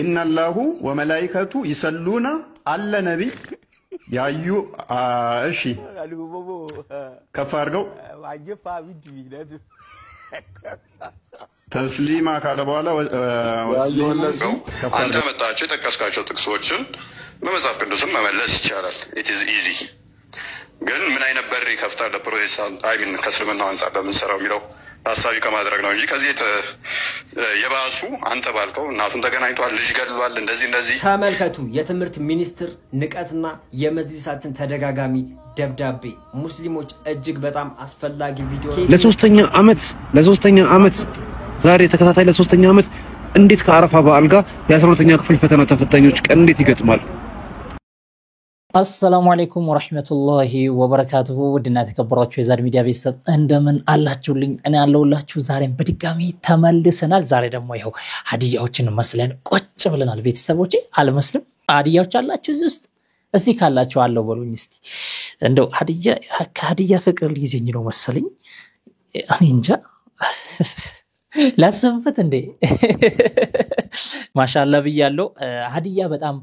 ኢነላሁ ወመላኢከቱ ይሰሉና አለ ነብይ ያዩ እሺ ከፍ አድርገው ተስሊማ ካለ በኋላ አንተ መጣችሁ የጠቀስካቸው ጥቅሶችን በመጽሐፍ ቅዱስም መመለስ ይቻላል። ኢት ኢዝ ኢዚ። ግን ምን አይነት በር ይከፍታል ለፕሮቴስታንት አይሚን ከእስልምናው አንጻር በምንሰራው የሚለው ታሳቢ ከማድረግ ነው እንጂ ከዚህ የባሱ አንተ ባልከው እናቱን ተገናኝቷል፣ ልጅ ገድሏል፣ እንደዚህ ተመልከቱ። የትምህርት ሚኒስትር ንቀትና የመጅሊሳችን ተደጋጋሚ ደብዳቤ ሙስሊሞች እጅግ በጣም አስፈላጊ ቪዲዮ ለሶስተኛ አመት ዛሬ ተከታታይ ለሶስተኛ አመት እንዴት ከአረፋ በዓል ጋር የ12ኛ ክፍል ፈተና ተፈታኞች ቀን እንዴት ይገጥማል? السلام عليكم ورحمة الله وبركاته ودنا تكبراتشو يزار ميديا بيسب اندمن አላችሁ ልኝ እኔ አለውላችሁ ዛሬም በድጋሚ ተመልሰናል። ዛሬ ደግሞ ይሄው ሀዲያዎችን መስለን ቁጭ ብለናል። ቤተሰቦቼ አልመስልም ሀዲያዎች አላችሁ እዚህ ውስጥ እስቲ ካላችሁ አለው በሉኝ እስቲ እንደው ሀዲያ ፍቅር ሊይዘኝ ነው መሰለኝ እኔ እንጃ ላስብበት እንዴ ማሻአላ ብያለሁ። ሀዲያ በጣም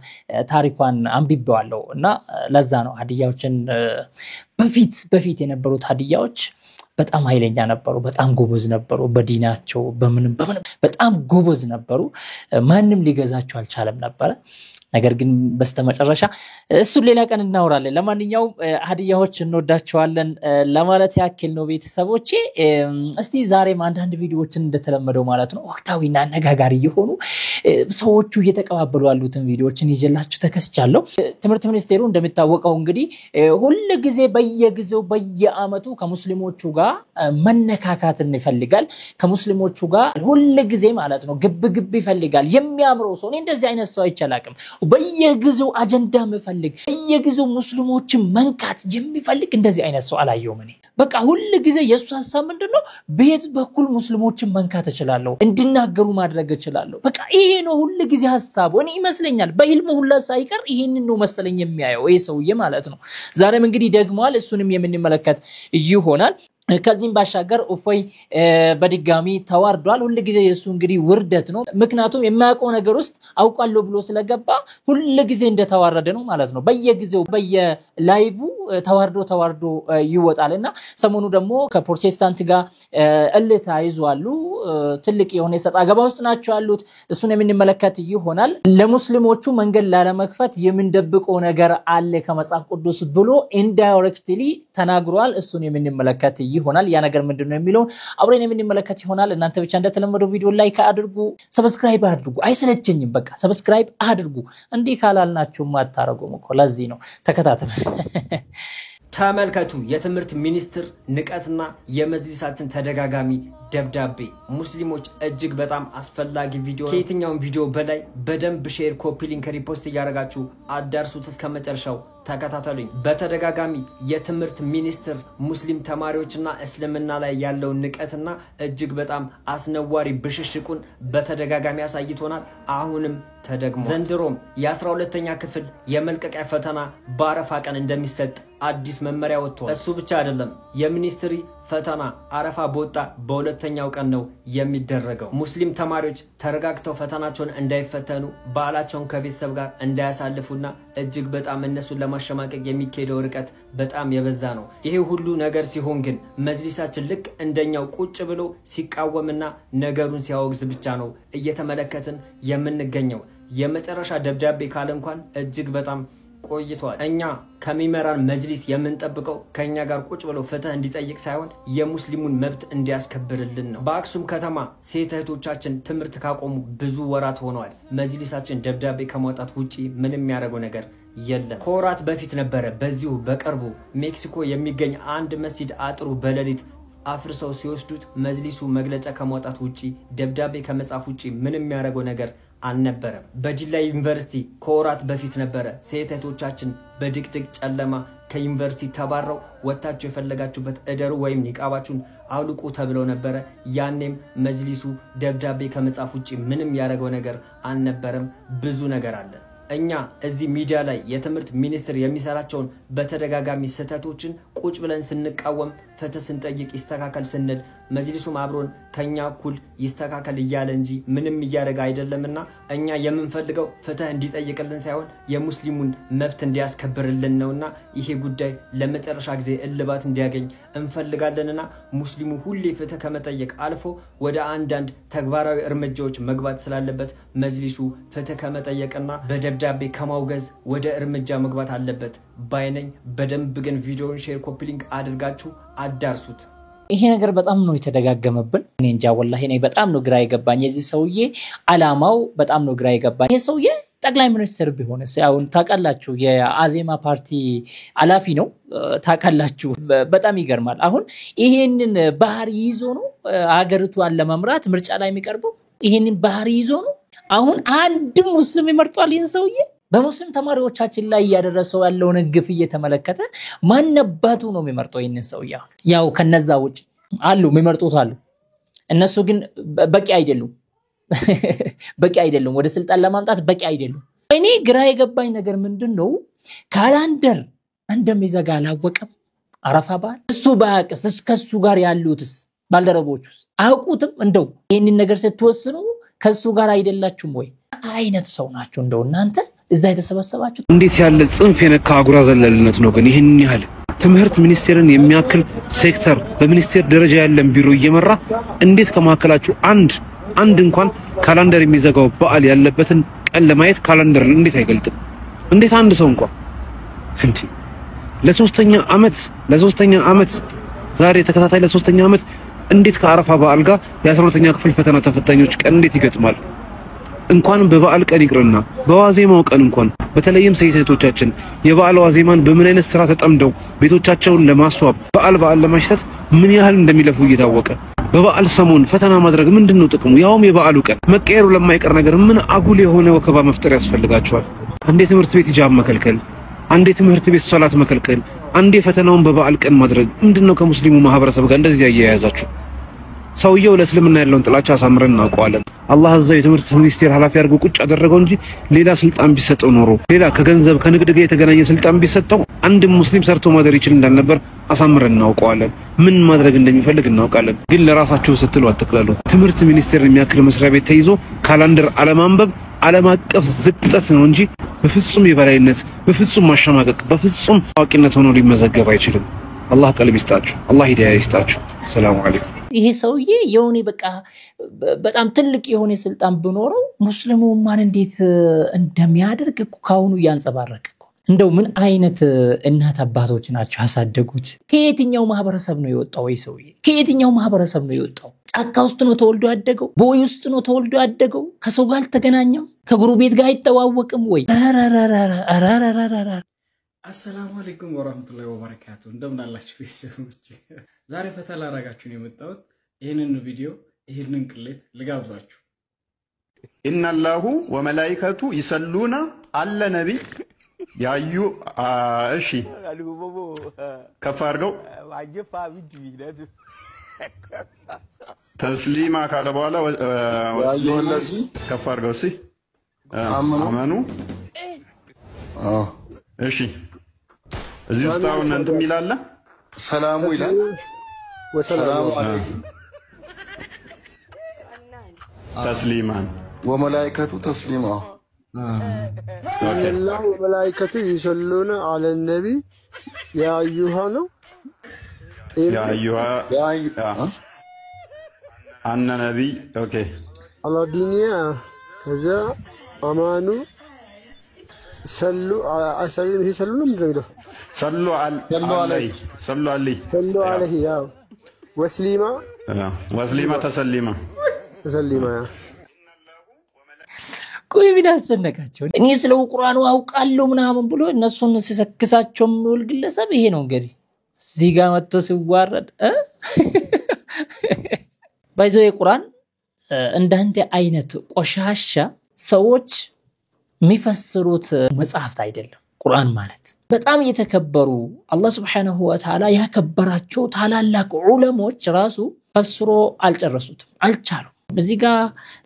ታሪኳን አንብቤዋለሁ እና ለዛ ነው ሀዲያዎችን በፊት የነበሩት ሀዲያዎች በጣም ኃይለኛ ነበሩ፣ በጣም ጎበዝ ነበሩ፣ በዲናቸው በምንም በጣም ጎበዝ ነበሩ። ማንም ሊገዛቸው አልቻለም ነበር። ነገር ግን በስተመጨረሻ እሱ ሌላ ቀን እናወራለን። ለማንኛውም ሀዲያዎች እንወዳቸዋለን ለማለት ያክል ነው ቤተሰቦቼ። እስቲ ዛሬም አንዳንድ ቪዲዮዎችን እንደተለመደው ማለት ነው ወቅታዊና አነጋጋሪ የሆኑ ሰዎቹ እየተቀባበሉ ያሉትን ቪዲዮዎችን ይዤላችሁ ተከስቻለሁ። ትምህርት ሚኒስቴሩ እንደሚታወቀው እንግዲህ ሁሉ ጊዜ በየጊዜው በየአመቱ ከሙስሊሞቹ ጋር መነካካትን ይፈልጋል። ከሙስሊሞቹ ጋር ሁሉ ጊዜ ማለት ነው ግብ ይፈልጋል። የሚያምረው ሰው እንደዚህ አይነት ሰው አይቻላቅም። በየጊዜው አጀንዳ መፈልግ በየጊዜው ሙስሊሞችን መንካት የሚፈልግ እንደዚህ አይነት ሰው አላየውም እኔ። በቃ ሁሉ ጊዜ የሱ ሐሳብ ምንድነው? በየት በኩል ሙስሊሞችን መንካት እችላለሁ፣ እንድናገሩ ማድረግ እችላለሁ። በቃ ይሄ ነው ሁሉ ጊዜ ሐሳቡ። እኔ ይመስለኛል በህልሙ ሁላ ሳይቀር ይሄንን ነው መሰለኝ የሚያየው ይሄ ሰውዬ ማለት ነው። ዛሬም እንግዲህ ደግሟል፣ እሱንም የምንመለከት ይሆናል። ከዚህም ባሻገር ኡፈይ በድጋሚ ተዋርዷል። ሁሉ ጊዜ የሱ እንግዲህ ውርደት ነው። ምክንያቱም የማያውቀው ነገር ውስጥ አውቃለሁ ብሎ ስለገባ ሁሉ ጊዜ እንደተዋረደ ነው ማለት ነው። በየጊዜው በየላይቭ ተዋርዶ ይወጣልና ሰሞኑ ደግሞ ከፕሮቴስታንት ጋር እልታ ይዟሉ። ትልቅ የሆነ ሰጣ ገባ ውስጥ ናቸው ያሉት። እሱን የምንመለከት ይሆናል። ለሙስሊሞቹ መንገድ ላለመክፈት የምንደብቀው ነገር አለ ከመጽሐፍ ቅዱስ ብሎ ኢንዳይሬክትሊ ተናግሯል። እሱን የምንመለከት ይሆናል። ያ ነገር ምንድነው የሚለው አብረን የምንመለከት ይሆናል። እናንተ ብቻ እንደተለመደው ቪዲዮ ላይክ አድርጉ፣ ሰብስክራይብ አድርጉ። አይሰለቸኝም በቃ ሰብስክራይብ አድርጉ። እንዴ ካላልናችሁ ማታረጉም እኮ ለዚህ ነው። ተከታተሉ። ተመልከቱ። የትምህርት ሚኒስትር ንቀትና የመጅሊሳችን ተደጋጋሚ ደብዳቤ ሙስሊሞች እጅግ በጣም አስፈላጊ ቪዲዮ ከየትኛውም ቪዲዮ በላይ በደንብ ሼር፣ ኮፒ ሊንክ፣ ሪፖስት ያደርጋችሁ አዳርሱት እስከመጨረሻው ተከታተሉኝ። በተደጋጋሚ የትምህርት ሚኒስትር ሙስሊም ተማሪዎችና እስልምና ላይ ያለው ንቀትና እጅግ በጣም አስነዋሪ ብሽሽቁን በተደጋጋሚ ያሳይቶናል። አሁንም ተደግሞ ዘንድሮም የ12ኛ ክፍል የመልቀቂያ ፈተና በአረፋ ቀን እንደሚሰጥ አዲስ መመሪያ ወጥቷል። እሱ ብቻ አይደለም፣ የሚኒስትሪ ፈተና አረፋ በወጣ በሁለተኛው ቀን ነው የሚደረገው። ሙስሊም ተማሪዎች ተረጋግተው ፈተናቸውን እንዳይፈተኑ በዓላቸውን ከቤተሰብ ጋር እንዳያሳልፉና እጅግ በጣም እነሱን ለማሸማቀቅ የሚካሄደው ርቀት በጣም የበዛ ነው። ይሄ ሁሉ ነገር ሲሆን ግን መጅሊሳችን ልክ እንደኛው ቁጭ ብሎ ሲቃወምና ነገሩን ሲያወግዝ ብቻ ነው እየተመለከትን የምንገኘው። የመጨረሻ ደብዳቤ ካለ እንኳን እጅግ በጣም ቆይቷል። እኛ ከሚመራን መጅሊስ የምንጠብቀው ከኛ ጋር ቁጭ ብሎ ፍትህ እንዲጠይቅ ሳይሆን የሙስሊሙን መብት እንዲያስከብርልን ነው። በአክሱም ከተማ ሴት እህቶቻችን ትምህርት ካቆሙ ብዙ ወራት ሆነዋል። መጅሊሳችን ደብዳቤ ከማውጣት ውጪ ምንም ያደረገው ነገር የለም። ከወራት በፊት ነበረ በዚሁ በቅርቡ ሜክሲኮ የሚገኝ አንድ መስጂድ አጥሩ በሌሊት አፍርሰው ሲወስዱት መጅሊሱ መግለጫ ከማውጣት ውጪ ደብዳቤ ከመጻፍ ውጪ ምንም ያደረገው ነገር አልነበረም። በጅላ ዩኒቨርሲቲ ከወራት በፊት ነበረ ሴት እህቶቻችን በድቅድቅ ጨለማ ከዩኒቨርሲቲ ተባረው ወጣችሁ የፈለጋችሁበት እደሩ ወይም ኒቃባችሁን አውልቁ ተብለው ነበረ። ያኔም መጅሊሱ ደብዳቤ ከመጻፍ ውጪ ምንም ያደረገው ነገር አልነበረም። ብዙ ነገር አለ። እኛ እዚህ ሚዲያ ላይ የትምህርት ሚኒስትር የሚሰራቸውን በተደጋጋሚ ስህተቶችን ቁጭ ብለን ስንቃወም ፍትህ ስንጠይቅ ይስተካከል ስንል መጅሊሱም አብሮን ከኛ እኩል ይስተካከል እያለ እንጂ ምንም እያደረገ አይደለምና እኛ የምንፈልገው ፍትህ እንዲጠይቅልን ሳይሆን የሙስሊሙን መብት እንዲያስከብርልን ነውና ይሄ ጉዳይ ለመጨረሻ ጊዜ እልባት እንዲያገኝ እንፈልጋለንና ሙስሊሙ ሁሌ ፍትህ ከመጠየቅ አልፎ ወደ አንዳንድ ተግባራዊ እርምጃዎች መግባት ስላለበት መጅሊሱ ፍትህ ከመጠየቅና በደብዳቤ ከማውገዝ ወደ እርምጃ መግባት አለበት ባይነኝ። በደንብ ግን ቪዲዮውን ሼር ኮፒ ሊንክ አድርጋችሁ አዳርሱት። ይሄ ነገር በጣም ነው የተደጋገመብን። እኔ እንጃ ወላሂ እኔ በጣም ነው ግራ የገባኝ። የዚህ ሰውዬ አላማው በጣም ነው ግራ የገባኝ። ይሄ ሰውዬ ጠቅላይ ሚኒስትር ቢሆንስ? አሁን ታውቃላችሁ የአዜማ ፓርቲ አላፊ ነው ታውቃላችሁ። በጣም ይገርማል። አሁን ይሄንን ባህሪ ይዞ ነው ሀገሪቷን ለመምራት ምርጫ ላይ የሚቀርበው። ይሄንን ባህሪ ይዞ ነው አሁን አንድ ሙስሊም ይመርጧል ይሄን ሰውዬ። በሙስሊም ተማሪዎቻችን ላይ ያደረሰው ያለውን ግፍ እየተመለከተ ማንነባቱ ነው የሚመርጠው ይሄንን ሰውዬ። ያው ከነዛ ውጪ አሉ የሚመርጡት አሉ። እነሱ ግን በቂ አይደሉም። በቂ አይደሉም። ወደ ስልጣን ለማምጣት በቂ አይደሉም። እኔ ግራ የገባኝ ነገር ምንድነው ካላንደር እንደሚዘጋ አላወቀም። አረፋ በዓል እሱ ባያቅስ ከሱ ጋር ያሉትስ ባልደረቦቹስ አውቁትም? እንደው ይሄንን ነገር ስትወስኑ ከሱ ጋር አይደላችሁም ወይ? አይነት ሰው ናችሁ እንደው እናንተ እዛ የተሰበሰባችሁ። እንዴት ያለ ጽንፍ የነካ አጉራ ዘለልነት ነው ግን ይሄን ያህል ትምህርት ሚኒስቴርን የሚያክል ሴክተር በሚኒስቴር ደረጃ ያለን ቢሮ እየመራ እንዴት ከማከላችሁ አንድ እንኳን ካላንደር የሚዘጋው በዓል ያለበትን ቀን ለማየት ካላንደርን እንዴት አይገልጥም? እንዴት አንድ ሰው እንኳን እንዴ ለሶስተኛ ዓመት ዛሬ ተከታታይ ለሶስተኛ ዓመት እንዴት ከአረፋ በዓል ጋር የ12ኛ ክፍል ፈተና ተፈታኞች ቀን እንዴት ይገጥማል? እንኳን በበዓል ቀን ይቅርና በዋዜማው ቀን እንኳን በተለይም ሴቶቻችን የበዓል ዋዜማን በምን አይነት ስራ ተጠምደው ቤቶቻቸውን ለማስዋብ በዓል ለማሽተት ምን ያህል እንደሚለፉ እየታወቀ በበዓል ሰሞን ፈተና ማድረግ ምንድነው ጥቅሙ? ያውም የበዓሉ ቀን መቀየሩ ለማይቀር ነገር ምን አጉል የሆነ ወከባ መፍጠር ያስፈልጋቸዋል? አንዴ ትምህርት ቤት ሂጃብ መከልከል፣ አንዴ ትምህርት ቤት ሶላት መከልከል፣ አንዴ ፈተናውን በበዓል ቀን ማድረግ ምንድነው ከሙስሊሙ ማህበረሰብ ጋር እንደዚህ ያያያዛችሁ? ሰውየው ለእስልምና ያለውን ጥላቻ አሳምረን እናውቀዋለን። አላህ እዛው የትምህርት ሚኒስቴር ኃላፊ አድርጎ ቁጭ አደረገው እንጂ ሌላ ስልጣን ቢሰጠው ኖሮ ሌላ ከገንዘብ ከንግድ ጋር የተገናኘ ስልጣን ቢሰጠው አንድም ሙስሊም ሰርቶ ማደር ይችል እንዳልነበር አሳምረን እናውቀዋለን። ምን ማድረግ እንደሚፈልግ እናውቃለን። ግን ለራሳችሁ ስትሉ አትክላሉ። ትምህርት ሚኒስቴር የሚያክል መስሪያ ቤት ተይዞ ካላንደር አለማንበብ ዓለም አቀፍ ዝቅጠት ነው እንጂ በፍጹም የበላይነት፣ በፍጹም ማሸማቀቅ፣ በፍጹም ታዋቂነት ሆኖ ሊመዘገብ አይችልም። አላህ ቀልብ ይስጣችሁ። አላህ ሂዳያ ይስጣችሁ። ሰላም አለይኩም። ይሄ ሰውዬ የሆነ በቃ በጣም ትልቅ የሆነ ስልጣን ቢኖረው ሙስሊሙ ማን እንዴት እንደሚያደርግ ካሁኑ ያንጸባረቀ እንደው ምን አይነት እናት አባቶች ናቸው ያሳደጉት? ከየትኛው ማህበረሰብ ነው የወጣው? ይሄ ሰውዬ ከየትኛው ማህበረሰብ ነው የወጣው? ጫካ ውስጥ ነው ተወልዶ ያደገው? ቦይ ውስጥ ነው ተወልዶ ያደገው? ከሰው ጋር አልተገናኘም? ከጎረቤት ጋር አይተዋወቅም ወይ? አሰላሙ አለይኩም ወራህመቱላሂ ወበረካቱ። እንደምን አላችሁ ቤተሰቦች? ዛሬ ፈታ ላደርጋችሁ ነው የመጣሁት። ይሄንን ቪዲዮ ይሄንን ቅሌት ልጋብዛችሁ። ኢነላሁ ወመላኢከቱ ይሰሉና አለ ነብይ ያዩ እሺ ከፍ አድርገው ተስሊማ ካለ በኋላ ከፍ አድርገው እሺ አመኑ እሺ እዚህ ውስጥ አሁን እንትን ይላል ሰላሙ ይላል ወሰላሙ አለይኩም ተስሊማን ወመላኢከቱ ተስሊማ الله وملائكته يصلون على النبي يا أيها أن نبي أوكي على الدنيا كذا أمانو صلوا عليه يا وسليمة تسليما ቆይ ምን አስጨነቃቸው? እኔ ስለው ቁርአኑ አውቃለሁ ምናምን ብሎ እነሱን ሲሰክሳቸው የሚውል ግለሰብ ይሄ ነው እንግዲህ እዚህ ጋር መጥቶ ሲዋረድ ባይዘው የቁርአን እንዳንተ አይነት ቆሻሻ ሰዎች የሚፈስሩት መጽሐፍት አይደለም። ቁርአን ማለት በጣም የተከበሩ አላህ Subhanahu Wa Ta'ala ያከበራቸው ታላላቅ ዑለሞች ራሱ ፈስሮ አልጨረሱትም፣ አልቻሉም። በዚህ ጋር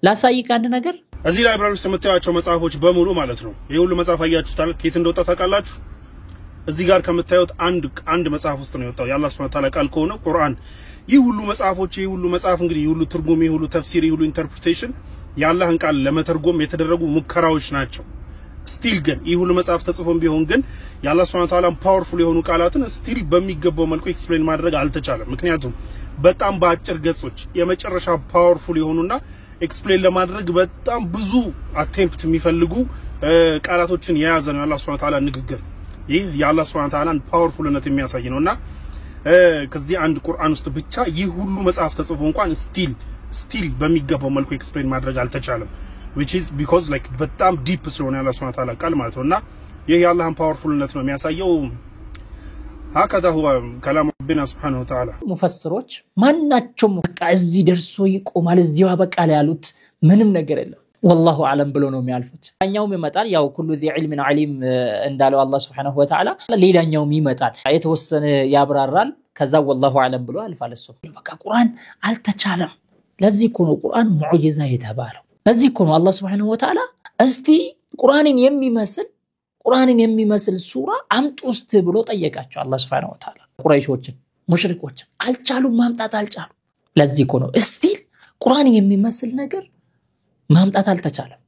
ላሳይክ አንድ ነገር እዚህ ላይብራሪ ውስጥ የምታዩቸው መጽሐፎች በሙሉ ማለት ነው። ይሄ ሁሉ መጽሐፍ አያችሁታል? ከየት እንደወጣ ታውቃላችሁ? እዚህ ጋር ከምታዩት አንድ መጽሐፍ ውስጥ ነው የወጣው የአላህ Subhanahu Wa Ta'ala ቃል ከሆነ ቁርአን ይህ ሁሉ መጽሐፍ እንግዲህ ይህ ሁሉ ትርጉም ይህ ሁሉ ተፍሲር ይህ ሁሉ ኢንተርፕሪቴሽን የአላህን ቃል ለመተርጎም የተደረጉ ሙከራዎች ናቸው ስቲል ግን ይህ ሁሉ መጽሐፍ ተጽፎም ቢሆን ግን የአላህ Subhanahu Wa Ta'ala ፓወርፉል የሆኑ ቃላትን ስቲል በሚገባው መልኩ ኤክስፕሌን ማድረግ አልተቻለም ምክንያቱም በጣም በአጭር ገጾች የመጨረሻ ፓወርፉል የሆኑና ኤክስፕሌን ለማድረግ በጣም ብዙ አቴምፕት የሚፈልጉ ቃላቶችን የያዘ ነው የአላህ Subhanahu Wa Ta'ala ንግግር ይህ የአላህ Subhanahu Wa Ta'ala ፓወርፉልነት የሚያሳይ ነውና ከዚህ አንድ ቁርአን ውስጥ ብቻ ይህ ሁሉ መጽሐፍ ተጽፎ እንኳን ስቲል በሚገባው መልኩ ኤክስፕሌን ማድረግ አልተቻለም which is because like በጣም ዲፕ ስለሆነ የአላህ Subhanahu Wa Ta'ala ቃል ማለት ነውና ይህ የአላህን ፓወርፉልነት ነው የሚያሳየው هكذا هو كلام ربنا سبحانه وتعالى ሙፈስሮች ማናቸውም በቃ እዚህ ደርሶ ይቆማል እዚሁ በቃል ያሉት ምንም ነገር የለም والله اعلم ብሎ ነው የሚያልፉት ኛውም ይመጣል ያው ሁሉ ذي علم عليم እንዳለው አላህ Subhanahu Wa Ta'ala ሌላኛውም ይመጣል የተወሰነ ያብራራል ከዛ والله اعلم ብሎ ያልፋል እሱ በቃ ቁርአን አልተቻለም ለዚህ እኮ ነው ቁርአን ሙዕጂዛ የተባለው ለዚህ እኮ ነው አላህ Subhanahu Wa Ta'ala እስቲ ቁርአንን የሚመስል ሱራ አምጡ እስቲ ብሎ ጠየቃቸው አላህ Subhanahu Wa Ta'ala ቁረይሾችን ሙሽሪኮችን አልቻሉም ማምጣት አልቻሉ ለዚህ እኮ ነው እስቲ ቁርአንን የሚመስል ነገር ማምጣት አልተቻለም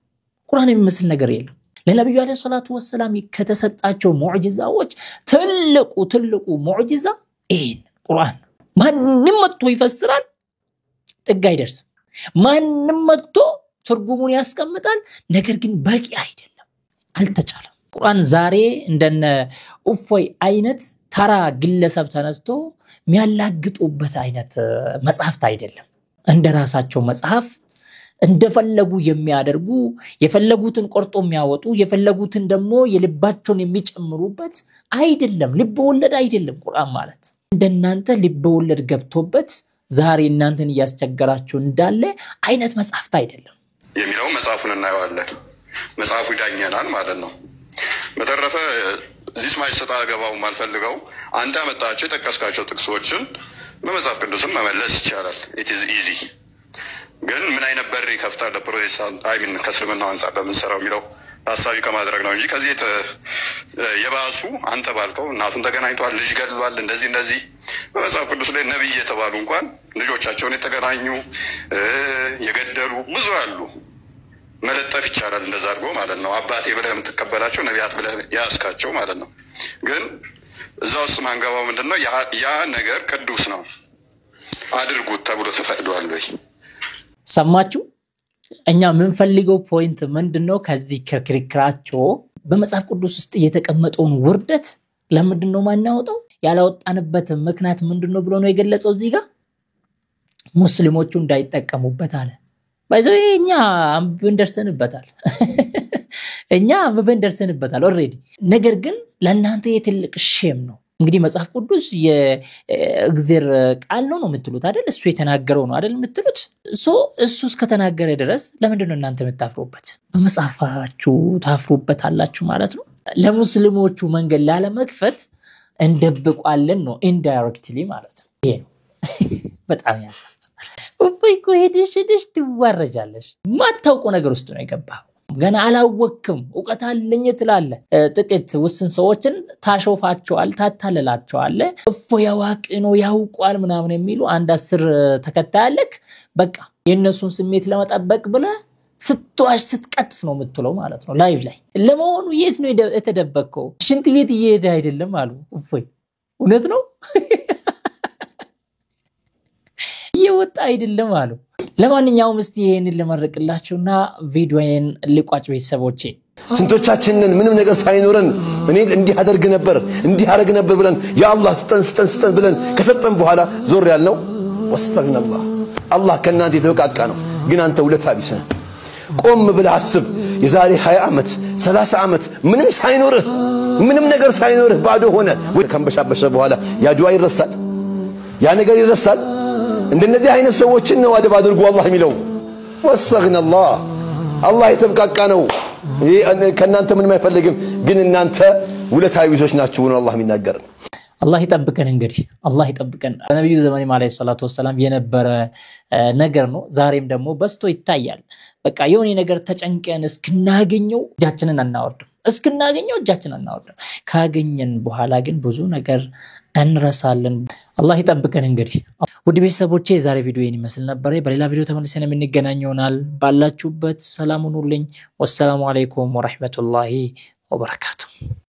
ቁርአን የሚመስል ነገር የለም ለነብዩ አለይሂ ሰላቱ ወሰለም ከተሰጣቸው ሙዕጂዛዎች ትልቁ ሙዕጂዛ ይሄን ቁርአን ማንንም መጥቶ ይፈስራል ጥግ አይደርስም ማንንም መጥቶ ትርጉሙን ያስቀምጣል ነገር ግን በቂ አይደለም አልተቻለም ቁርአን ዛሬ እንደነ ኡፎይ አይነት ተራ ግለሰብ ተነስቶ የሚያላግጡበት አይነት መጽሐፍት አይደለም እንደራሳቸው መጽሐፍ እንደፈለጉ የሚያደርጉ የፈለጉትን ቆርጦ የሚያወጡ የፈለጉትን ደግሞ የልባቸውን የሚጨምሩበት አይደለም ልብ ወለድ አይደለም ቁርአን ማለት እንደናንተ ልብ ወለድ ገብቶበት ዛሬ እናንተን ያስቸገራችሁ እንዳለ አይነት መጽሐፍት አይደለም የሚለው መጽሐፉን እናየዋለን መጽሐፉ ይዳኛናል ማለት ነው በተረፈ እዚህ ማይስ ተጣገባው ማልፈልገው አንተ አመጣቸው ተከስካቸው ጥቅሶችን በመጽሐፍ ቅዱስም መመለስ ይቻላል it is easy ግን ምን አይነት በር ይከፍታል ለፕሮቴስታንት ከእስልምናው አንፃር በመሰራው የሚለው ታሳቢ ከማድረግ ነው እንጂ ከዚህ የባሱ አንተ ባልከው እናቱን ተገናኝቷል ልጅ ገድሏል እንደዚህ በመጽሐፍ ቅዱስ ላይ ነብይ የተባሉ እንኳን ልጆቻቸውን የተገናኙ የገደሉ ብዙ አሉ መለጠፍ ይቻላል እንደዛ አድርጎ ማለት ነው አባቴ ብለህ የምትቀበላቸው ነቢያት ብለህ ያስካቸው ማለት ነው ግን እዛው ውስጥ ማንገባው ምንድነው ያ ነገር ቅዱስ ነው አድርጉት ተብሎ ተፈቅዷል ወይ ሰማችሁ እኛ ምን ፈልገው ፖይንት ምንድነው ከዚህ ክርክራቸው በመጽሐፍ ቅዱስ ውስጥ የተቀመጠውን ውርደት ለምንድነው ማናወጣው ያላወጣንበት ምክንያት ምንድነው ብሎ ነው የገለጸው እዚህ ጋር ሙስሊሞቹ እንዳይጠቀሙበት አለ ባይዘው እኛ እንደርሰንበታል ኦሬዲ ነገር ግን ለእናንተ የትልቅ ሼም ነው እንግዲህ መጽሐፍ ቅዱስ የእግዚአብሔር ቃል ነው የምትሉት አይደል እሱ የተናገረው ነው አይደል የምትሉት እሱስ ከተናገረ ድረስ ለምንድነው እናንተ የምታፍሩበት በመጽሐፋችሁ ታፍሩበታላችሁ ማለት ነው ለሙስሊሞቹ መንገድ ላለመክፈት እንደብቋለን ነው ኢንዳይሬክትሊ ማለት ነው ይሄ ነው በጣም ያሳፍራል ወይ ኮሄድሽ ትዋረጃለሽ ማታውቁ ነገር ውስጥ ነው የገባው ገና አላወቅም ዕውቀት አለኝ ትላለ ጥቂት ውስን ሰዎችን ታሾፋቸዋል ታታለላቸዋል እፎ ያዋቂ ነው ያውቋል ምናምን የሚሉ አንድ 10 ተከታያለክ በቃ የነሱን ስሜት ለመጠበቅ ብለ ስትዋሽ ስትቀጥፍ ነው የምትለው ማለት ነው ላይቭ ላይ ለመሆኑ የት ነው የተደበቀው ሽንት ቤት እየሄደ አይደለም አሉ እፎይ እውነት ነው ይወጣ አይደለም አሉ ለማንኛውም እስቲ ይሄንን ለማረቅላችሁና ቪዲዮዬን ልቋጭ ቤተሰቦቼ ስንቶቻችንን ምንም ነገር ሳይኖረን እኔ እንዲህ አደርግ ነበር እንዲህ አረግ ነበር ብለን ያ አላህ ስጠን ብለን ከሰጠን በኋላ ዞር ያልነው ወስተግነላህ አላህ ከናንተ የተወቃቃ ነው ግን አንተ ውለታ ቢስ ነህ ቆም ብለህ አስብ የዛሬ 20 ዓመት 30 ዓመት ምንም ሳይኖርህ ምንም ነገር ሳይኖርህ ባዶ ሆነ ከንበሻበሸ በኋላ ያ ዱዓ ይረሳል ያ ነገር ይረሳል እንደነዚህ አይነት ሰዎችን ነው አደብ አድርጉ አላህ የሚለው ወስተግነላህ አላህ የተወቃቃ ነው ከናንተ ምንም አይፈልግም ግን እናንተ ውለታ ቢሶች ናችሁ ነው አላህ የሚናገር አላህ ይጠብቀን እንግዲህ አላህ ይጠብቀን ነብዩ ዘመን አለይሂ ሰላቱ ወሰለም የነበረ ነገር ነው ዛሬም ደግሞ በስቶ ይታያል በቃ የሆነ ነገር ተጨንቀን እስክናገኘው እጃችንን አናወርድም እስክናገኘው እጃችን አናወርድም። ካገኘን በኋላ ግን ብዙ ነገር እንረሳለን። አላህ ይጠብቀን። እንግዲህ ውድ ቤተሰቦቼ የዛሬ ቪዲዮ ይህን ይመስል ነበር። በሌላ ቪዲዮ ተመልሰን የምንገናኝ ይሆናል። ባላችሁበት ሰላም ሁኑልኝ። ወሰላሙ አለይኩም ወራህመቱላሂ ወበረካቱ።